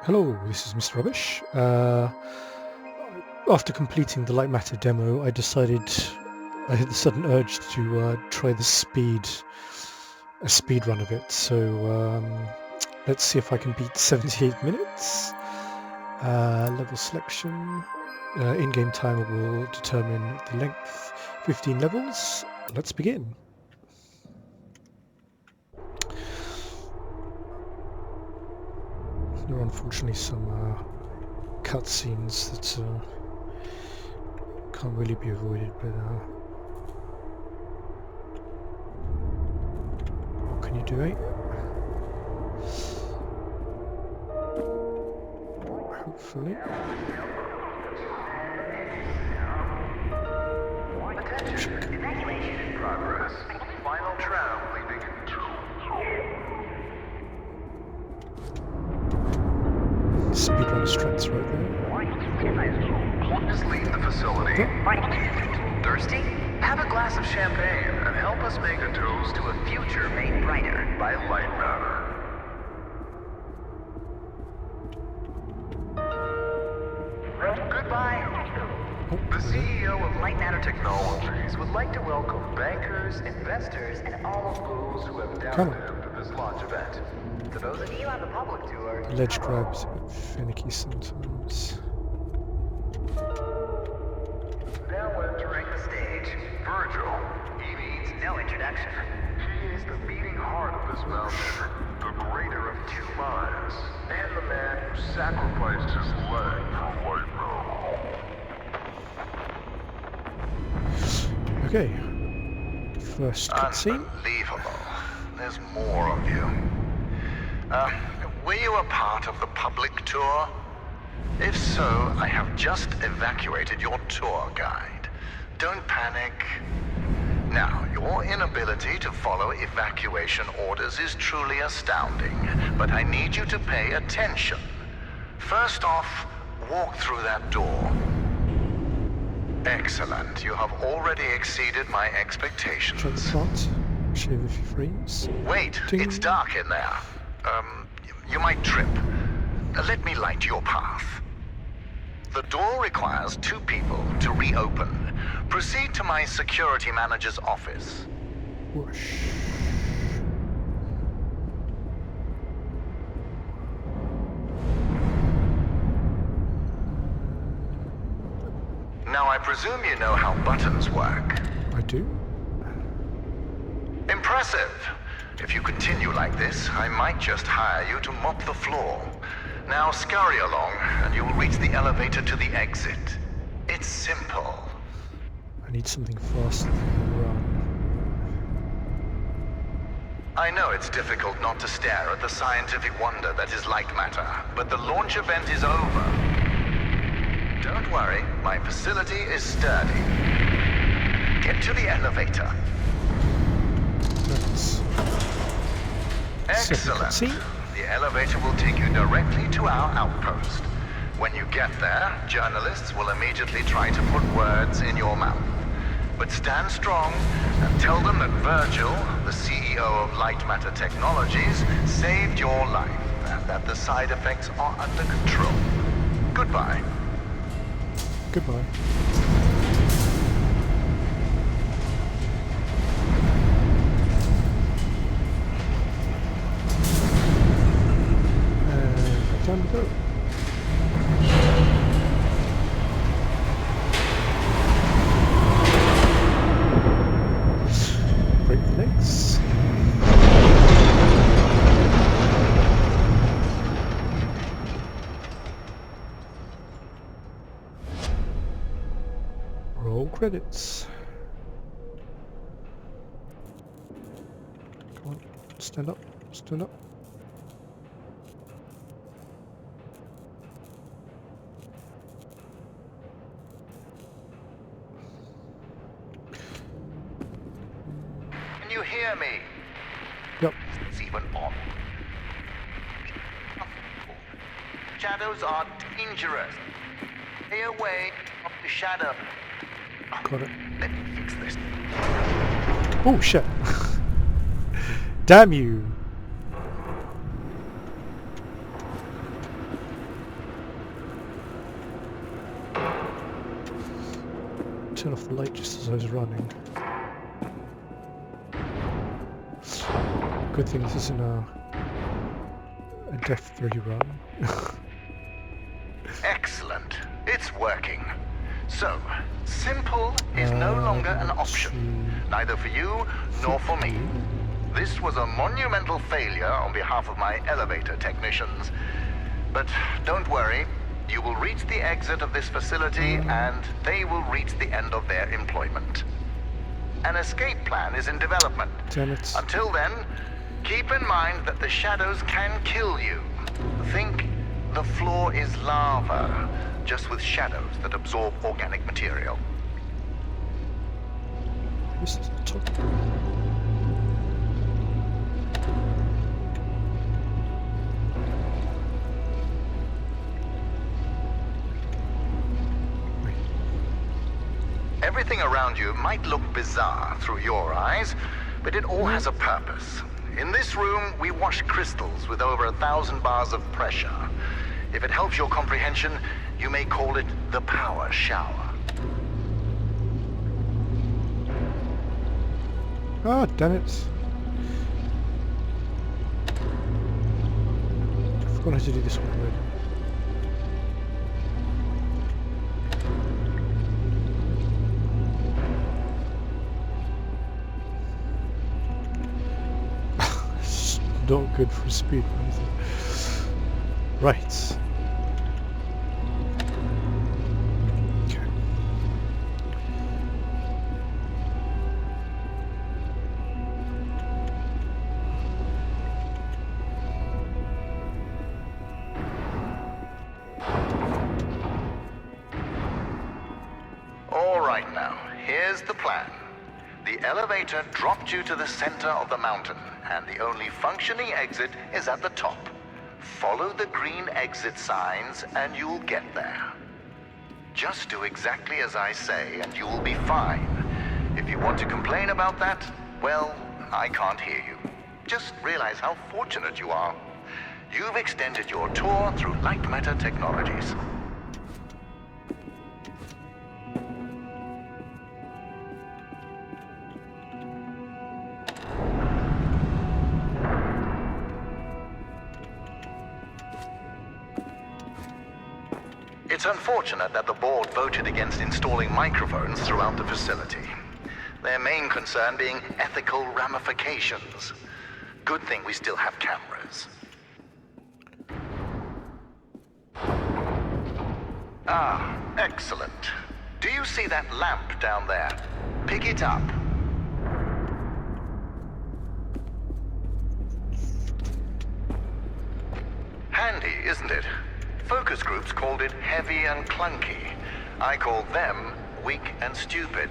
Hello, this is Mr. Rubbish. After completing the Lightmatter demo, I decided I had the sudden urge to try a speed run of it. So let's see if I can beat 78 minutes. Level selection. In-game timer will determine the length. 15 levels. Let's begin. There are unfortunately some cutscenes that can't really be avoided, but what can you do, eh? Hopefully. Evacuation in progress. Final tram leaving in 2. Speedrun strats right there. Please leave the facility. Thirsty? Have a glass of champagne and help us make a toast to a future made brighter by Lightmatter. Goodbye. The CEO of Lightmatter Technologies would like to welcome bankers, investors, and all of those who have doubted him to this launch event. To those of you on the public tour, The ledge grab's a bit finicky sometimes. now entering the stage, Virgil. He needs no introduction. He is the beating heart of this mountain, the greater of two minds, and the man who sacrificed his leg for Lightmatter. Okay. First cutscene. Unbelievable. There's more of you. Were you a part of the public tour? If so, I have just evacuated your tour guide. Don't panic. Now, your inability to follow evacuation orders is truly astounding, but I need you to pay attention. First off, walk through that door. Excellent. You have already exceeded my Try the expectations. plot. Shave a few frames. Wait, Ding. it's dark in there. You might trip. Let me light your path. The door requires 2 people to reopen. Proceed to my security manager's office. Whoosh. Now I presume you know how buttons work. I do. Impressive. If you continue like this, I might just hire you to mop the floor. Now scurry along, and you will reach the elevator to the exit. It's simple. I need something faster than a run. I know it's difficult not to stare at the scientific wonder that is Lightmatter, but the launch event is over. Don't worry, my facility is sturdy. Get to the elevator. That's Excellent. Second cutscene. The elevator will take you directly to our outpost. When you get there, journalists will immediately try to put words in your mouth. But stand strong and tell them that Virgil, the CEO of Lightmatter Technologies, saved your life and that the side effects are under control. Goodbye. Goodbye. And time to go. Break the legs. Roll credits. Come on, stand up, stand up. Can you hear me? Yep. It's even on. Shadows are dangerous. Stay away from the shadow. Got it. Let me fix this. Oh shit. Damn you. turn off the light just as I was running. Good thing this isn't a Death 3 run. Excellent. It's working. So, simple is no longer an option, neither for you nor for me. This was a monumental failure on behalf of my elevator technicians. But don't worry, you will reach the exit of this facility and they will reach the end of their employment. An escape plan is in development. Damn it. Until then, keep in mind that the shadows can kill you. Think the floor is lava, just with shadows that absorb organic material. This is the top. Everything around you might look bizarre through your eyes, but it all has a purpose. In this room, we wash crystals with over 1,000 bars of pressure. If it helps your comprehension, you may call it the power shower. Ah, damn it. I forgot how to do this one already. Not good for speed run, is it? Right. Okay. All right now, here's the plan. The elevator dropped you to the center of the mountain, and the only functioning exit is at the top. Follow the green exit signs and you'll get there. Just do exactly as I say and you'll be fine. If you want to complain about that, well, I can't hear you. Just realize how fortunate you are. You've extended your tour through Lightmatter technologies. It's unfortunate that the board voted against installing microphones throughout the facility. Their main concern being ethical ramifications. Good thing we still have cameras. Ah, excellent. Do you see that lamp down there? Pick it up. Handy, isn't it? Focus groups called it heavy and clunky. I called them weak and stupid.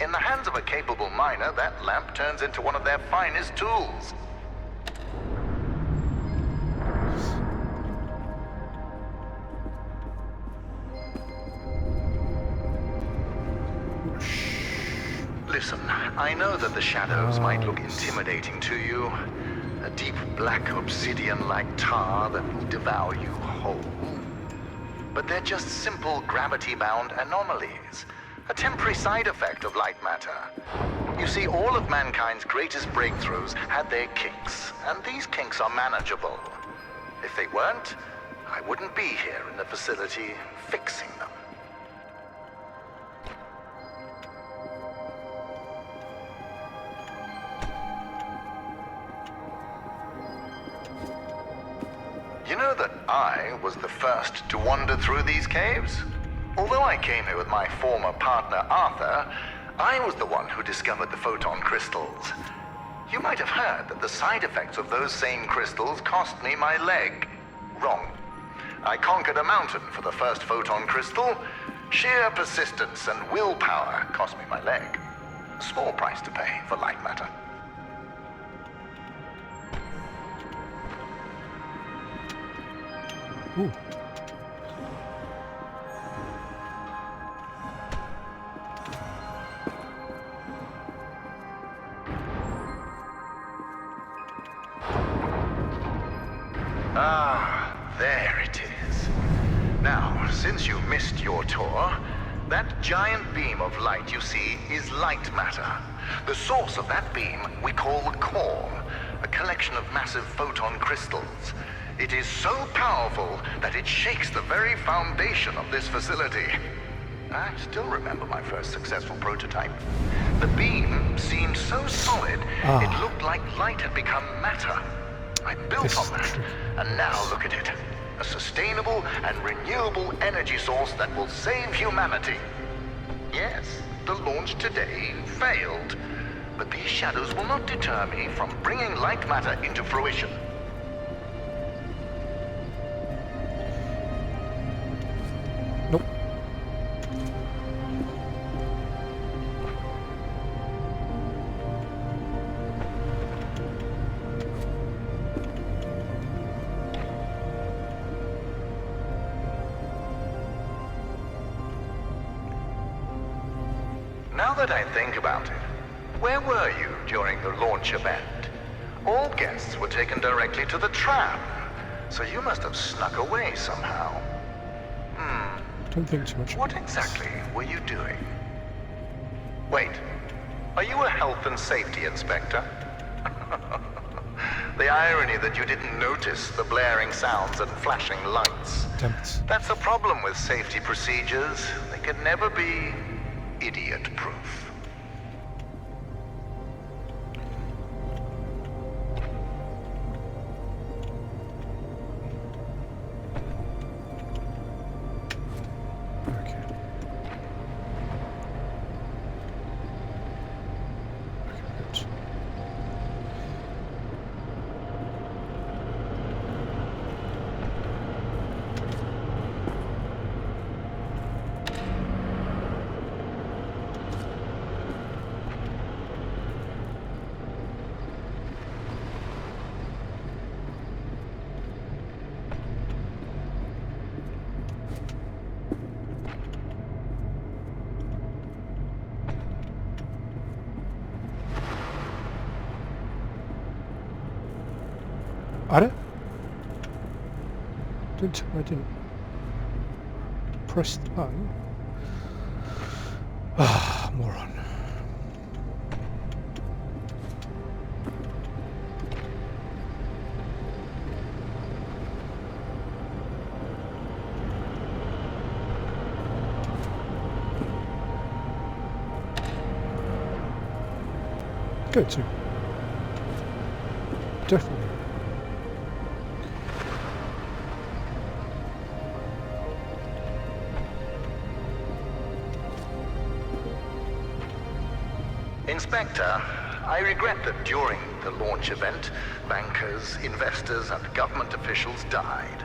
In the hands of a capable miner, that lamp turns into one of their finest tools. Listen, I know that the shadows might look intimidating to you. A deep black obsidian-like tar that will devour you whole. But they're just simple gravity-bound anomalies. A temporary side effect of light matter. You see, all of mankind's greatest breakthroughs had their kinks, and these kinks are manageable. If they weren't, I wouldn't be here in the facility fixing them. You know that I was the first to wander through these caves? Although I came here with my former partner, Arthur, I was the one who discovered the photon crystals. You might have heard that the side effects of those same crystals cost me my leg. Wrong. I conquered a mountain for the first photon crystal. Sheer persistence and willpower cost me my leg. A small price to pay for light matter. Ooh. Ah, there it is. Now, since you missed your tour, That giant beam of light you see is Lightmatter. The source of that beam we call the core, a collection of massive photon crystals. It is so powerful that it shakes the very foundation of this facility. I still remember my first successful prototype. The beam seemed so solid, it looked like light had become matter. I built on that, and now look at it. A sustainable and renewable energy source that will save humanity. Yes, the launch today failed, but these shadows will not deter me from bringing Lightmatter into fruition. Nope. Now that I think about it, where were you during the launch event? All guests were taken directly to the tram, so you must have snuck away somehow. Don't think too much. What exactly were you doing? Wait, are you a health and safety inspector? The irony that you didn't notice the blaring sounds and flashing lights. Damn it. That's the problem with safety procedures. They can never be idiot-proof. Okay. Good. I didn't press the button. Ah, moron. Go to. Definitely. Inspector, I regret that during the launch event, bankers, investors, and government officials died.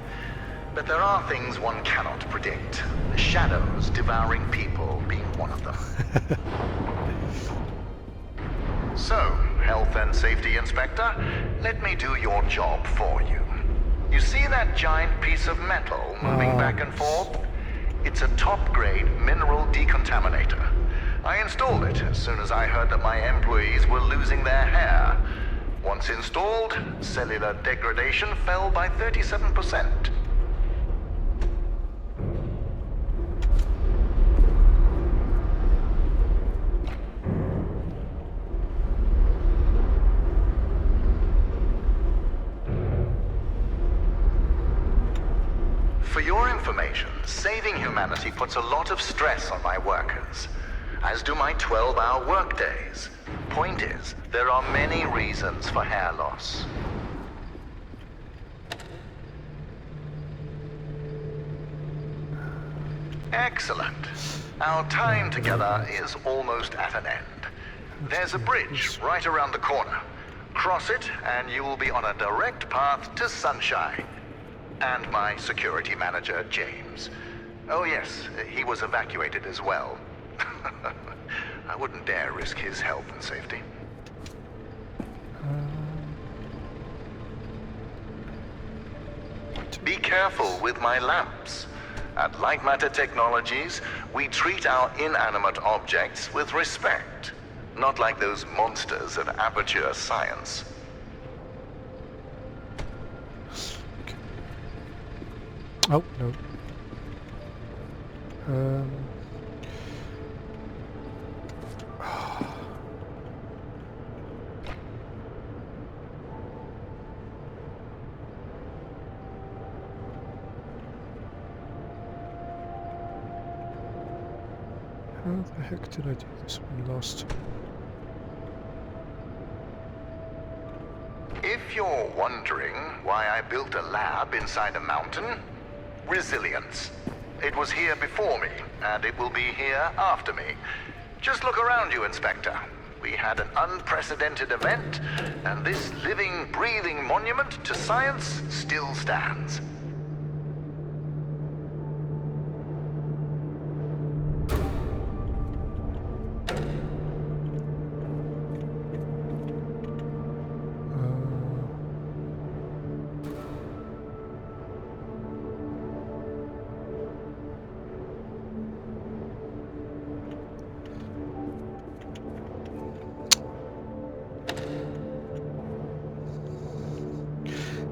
But there are things one cannot predict. The shadows devouring people being one of them. So, Health and Safety Inspector, let me do your job for you. You see that giant piece of metal moving back and forth? It's a top-grade mineral decontaminator. I installed it as soon as I heard that my employees were losing their hair. Once installed, cellular degradation fell by 37%. For your information, saving humanity puts a lot of stress on my workers, as do my 12-hour workdays. Point is, there are many reasons for hair loss. Excellent. Our time together is almost at an end. There's a bridge right around the corner. Cross it, and you will be on a direct path to sunshine. And my security manager, James. Oh yes, he was evacuated as well. I wouldn't dare risk his health and safety. Be careful with my lamps. At Lightmatter Technologies, we treat our inanimate objects with respect, not like those monsters at Aperture Science. Oh, no. How the heck did I do this one last time? If you're wondering why I built a lab inside a mountain, resilience. It was here before me, and it will be here after me. Just look around you, Inspector. We had an unprecedented event, and this living, breathing monument to science still stands.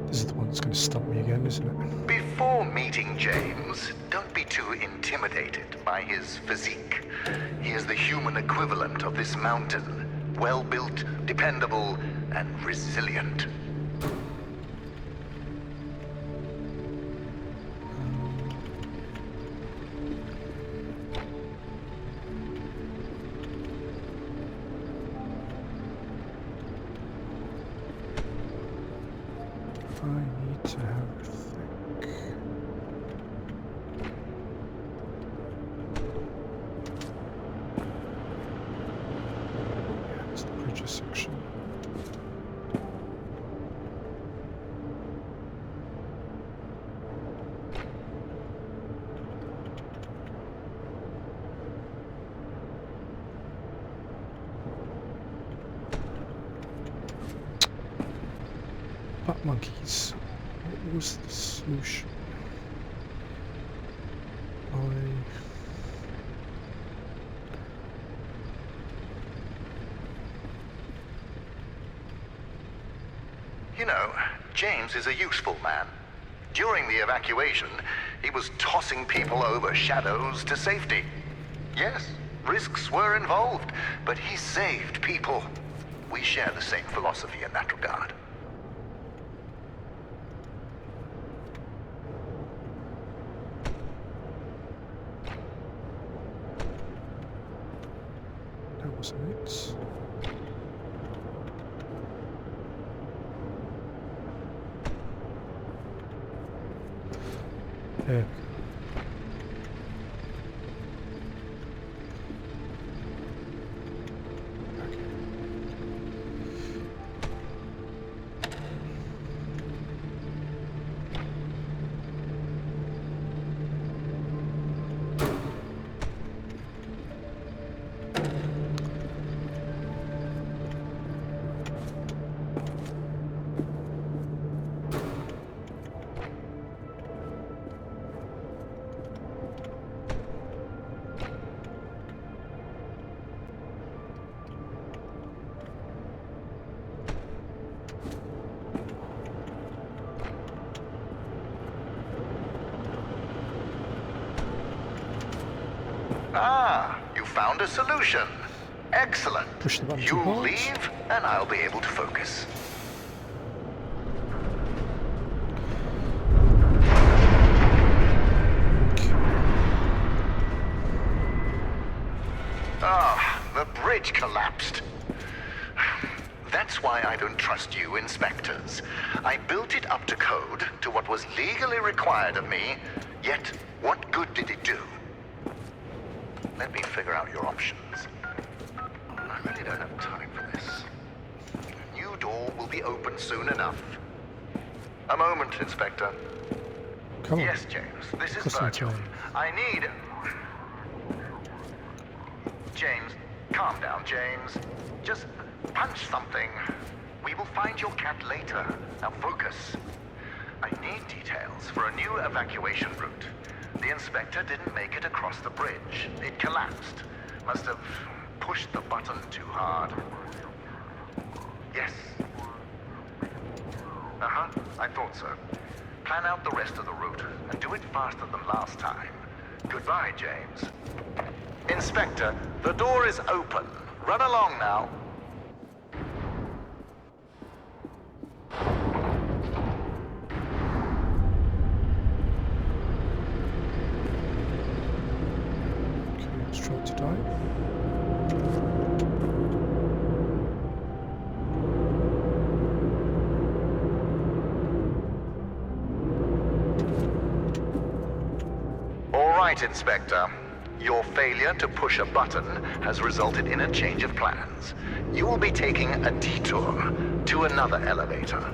This is the one that's going to stump me again, isn't it? Before meeting James, don't be too intimidated by his physique. He is the human equivalent of this mountain. Well-built, dependable, and resilient. I need to have a think. Yeah, it's the bridges section. Butt monkeys. What was the solution? You know, James is a useful man. During the evacuation, he was tossing people over shadows to safety. Yes, risks were involved, but he saved people. We share the same philosophy in that regard. That wasn't it. There we go. Ah, you found a solution. Excellent. Push the button You too hard. leave, and I'll be able to focus. Ah, the bridge collapsed. That's why I don't trust you, inspectors. I built it up to code, to what was legally required of me, yet what good did it do? Let me figure out your options. I really don't have time for this. A new door will be open soon enough. A moment, Inspector. Come on. Yes, James, this is Cross my Virgil. time. I need... James, calm down, James. Just punch something. We will find your cat later. Now focus. I need details for a new evacuation route. The inspector didn't make it across the bridge. It collapsed. Must have pushed the button too hard. Yes. Uh-huh, I thought so. Plan out the rest of the route and do it faster than last time. Goodbye, James. Inspector, the door is open. Run along now. Okay, let's try to die. All right, Inspector. Your failure to push a button has resulted in a change of plans. You will be taking a detour to another elevator.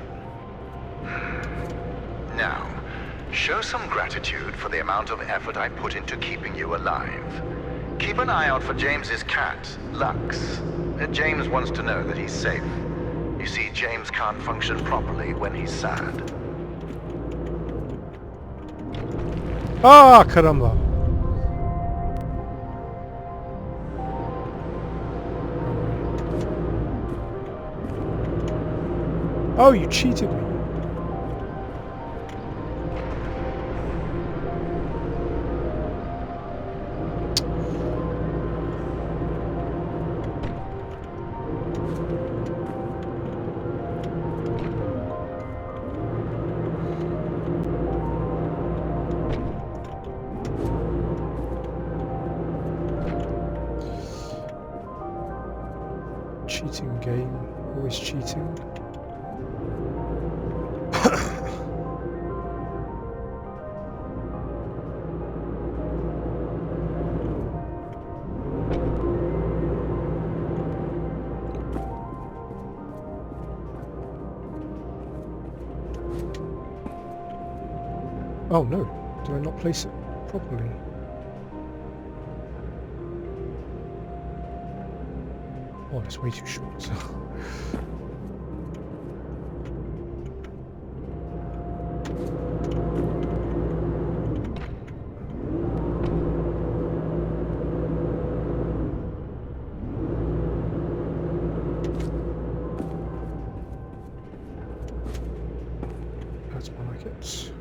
Now, show some gratitude for the amount of effort I put into keeping you alive. Keep an eye out for James's cat, Lux. James wants to know that he's safe. You see, James can't function properly when he's sad. Ah, caramba! Oh, you cheated me. Cheating game, always cheating. Oh no, did I not place it properly? Oh, that's way too short. That's more like it.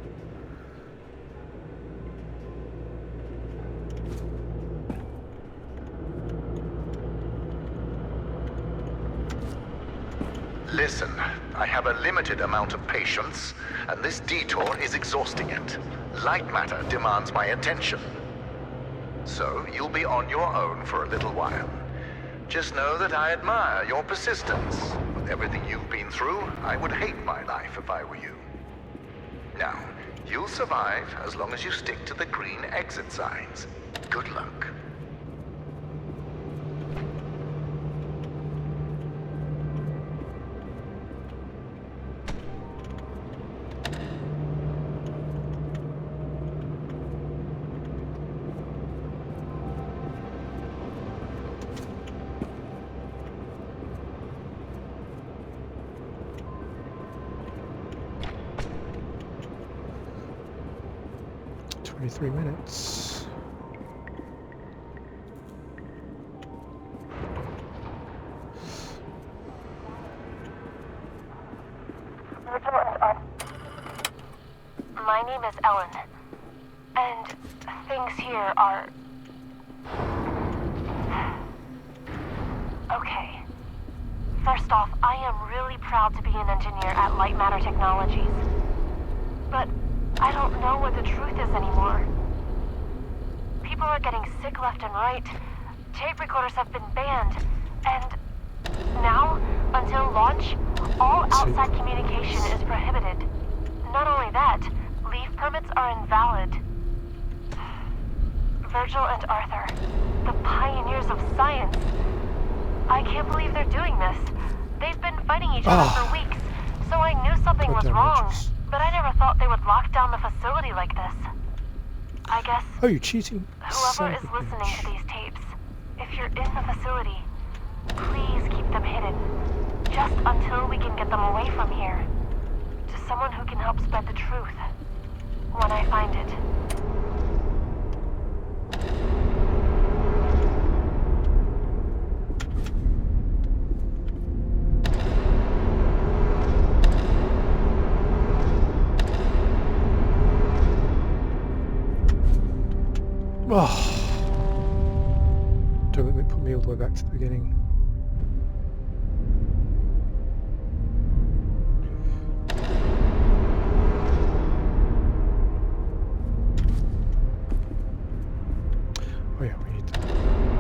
Listen, I have a limited amount of patience, and this detour is exhausting it. Lightmatter demands my attention. So, you'll be on your own for a little while. Just know that I admire your persistence. With everything you've been through, I would hate my life if I were you. Now, you'll survive as long as you stick to the green exit signs. Good luck. $23. My name is Ellen, and things here are... Okay. First off, I am really proud to be an engineer at Lightmatter Technologies. But I don't know what the truth is anymore. People are getting sick left and right. Tape recorders have been banned, and now, until launch, all outside communication is prohibited. Not only that, leave permits are invalid. Virgil and Arthur, the pioneers of science. I can't believe they're doing this. They've been fighting each other for weeks, so I knew something was wrong. But I never thought they would lock down the facility like this. I guess... Oh, you're cheating. Whoever is listening to these tapes, if you're in the facility, please keep them hidden. Just until we can get them away from here. To someone who can help spread the truth. When I find it. Oh. Don't let me put me all the way back to the beginning. Oh yeah, we need that.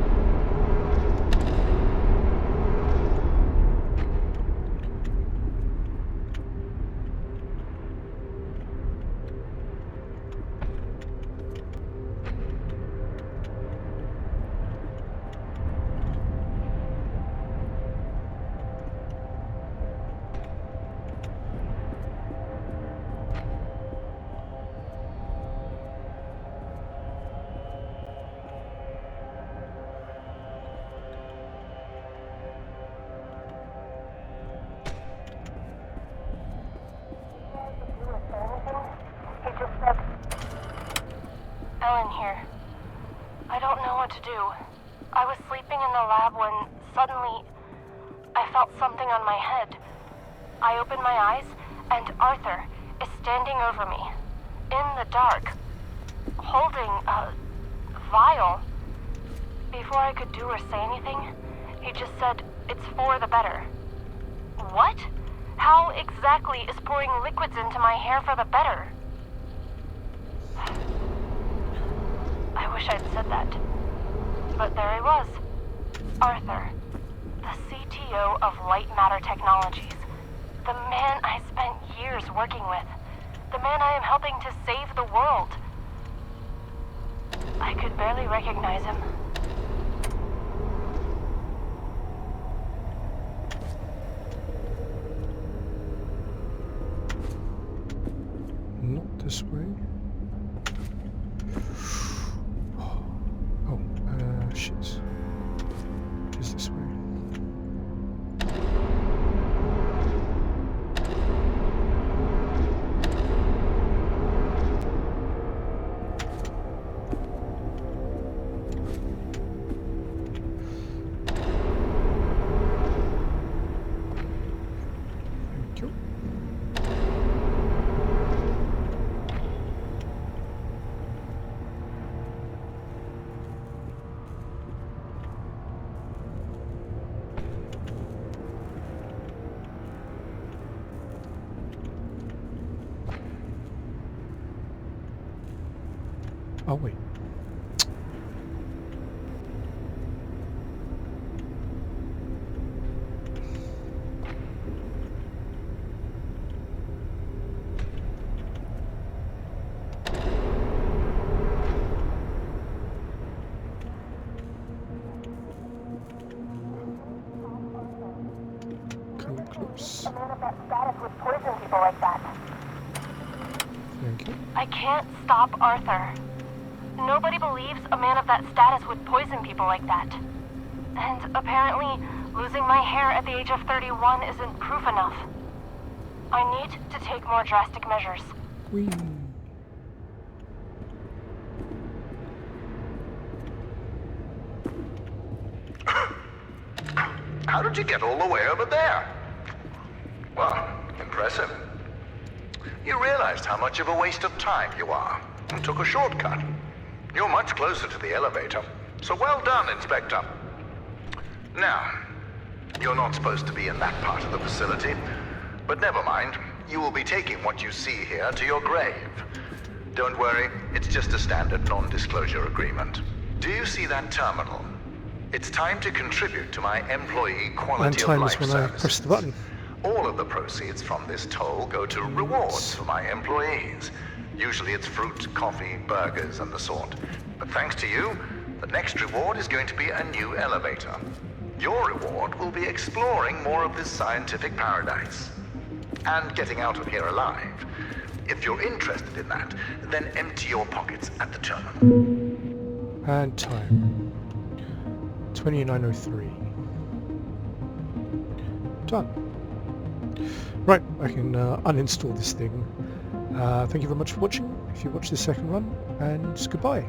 smell in here. I don't know what to do. I was sleeping in the lab when suddenly I felt something on my head. I opened my eyes and Arthur is standing over me, in the dark, holding a vial. Before I could do or say anything, he just said, "It's for the better." What? How exactly is pouring liquids into my hair for the better? I wish I'd said that. But there he was. Arthur, the CTO of Lightmatter Technologies. The man I spent years working with. The man I am helping to save the world. I could barely recognize him. Not this way. Oh, shit. It is this way. Thank you. Oh wait. Come close. A man of that status would poison people like that. Thank you. I can't stop Arthur. Nobody believes a man of that status would poison people like that. And apparently, losing my hair at the age of 31 isn't proof enough. I need to take more drastic measures. Whee. How did you get all the way over there? Well, impressive. You realized how much of a waste of time you are and took a shortcut. You're much closer to the elevator, so well done, Inspector. Now, you're not supposed to be in that part of the facility, but never mind. You will be taking what you see here to your grave. Don't worry, it's just a standard non-disclosure agreement. Do you see that terminal? It's time to contribute to my employee And quality of time is life when I services. press the button. All of the proceeds from this toll go to rewards for my employees. Usually it's fruit, coffee, burgers, and the sort. But thanks to you, the next reward is going to be a new elevator. Your reward will be exploring more of this scientific paradise. And getting out of here alive. If you're interested in that, then empty your pockets at the terminal. And time. 29:03. Done. Right, I can uninstall this thing. Thank you very much for watching, if you watched this second run, and goodbye.